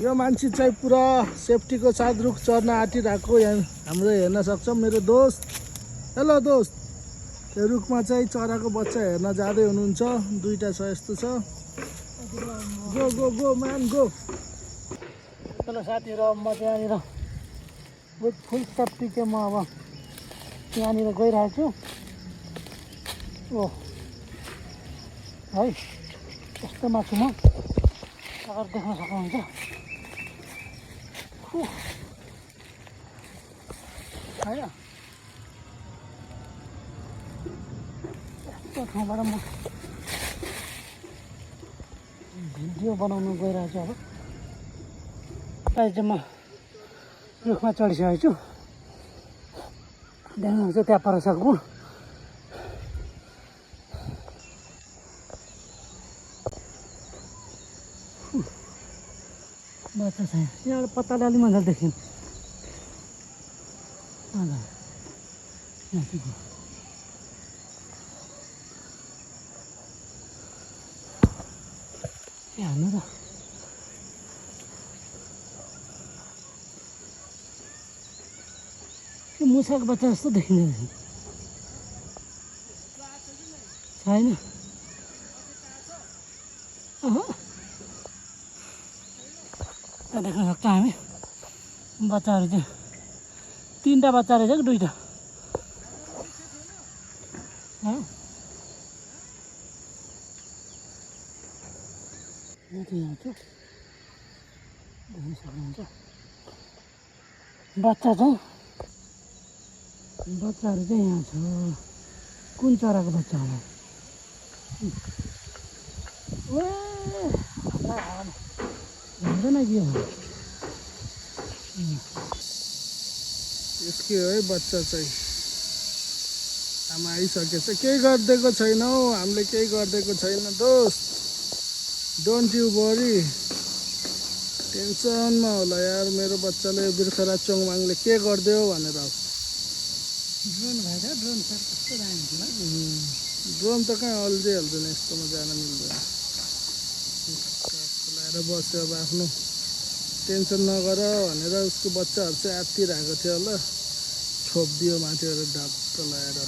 यो मान्छे चाहिँ पुरा सेफ्टीको साथ रुख चढ्न आँटिरहेको यहाँ हाम्रो हेर्न सक्छौँ। मेरो दोस्त, हेलो दोस्त, त्यो रुखमा चाहिँ चराको बच्चा हेर्न जाँदै हुनुहुन्छ। दुईटा छ यस्तो छ। Go go go man go. Hello साथीहरू, म त्यहाँनिर विथ फुल सेफ्टी चाहिँ म अब त्यहाँनिर गइरहेको छु। ओ है, यस्तो माछु म अगाडि देख्न सक्नुहुन्छ। होइन, यस्तो ठाउँबाट म भिडियो बनाउनु गइरहेको छु। अब अहिले चाहिँ म रुखमा चढिसकेको छु। देख्नुहुन्छ त्यहाँ पर छ गुड। बच्चा छ यहाँ पत्ताले अलिक मजाले देखिन्। हेर्नु त, यो मुसाको बच्चा जस्तो देखिँदैन छैन। त्यहाँ देख्न सक्छ हामी बच्चाहरू चाहिँ तीनटा बच्चा रहेछ कि दुईटा। देख्न सक्नुहुन्छ बच्चा चाहिँ, बच्चाहरू चाहिँ यहाँ छ। कुन चराको बच्चा होला? हुँदैन कि यसकै हो है बच्चा चाहिँ। आमा आइसकेछ। केही गरिदिएको छैनौ, हामीले केही गरिदिएको छैन दोस्त। Don't you worry. टेन्सनमा होला यार मेरो बच्चाले। बिर्खरा चोङमाङले के गरिदियो भनेर। ड्रोन भएर ड्रोन सर कस्तो राम्रो होला। ड्रोन त कहाँ अल्झिहाल्दैन, यस्तोमा जान मिल्दैन। खुलाएर बस्यो अब आफ्नो टेन्सन नगर भनेर उसको बच्चाहरू चाहिँ आत्तिरहेको थियो होला। छोपिदियो माथिबाट ढक्क लगाएर।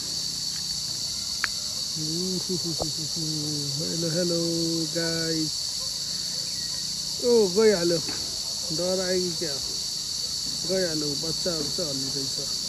Hello hello guys. ओ गइहाल्यो, डर आयो कि क्या? गइहाल्यो, बच्चाहरू चाहिँ हल्लिँदैछ।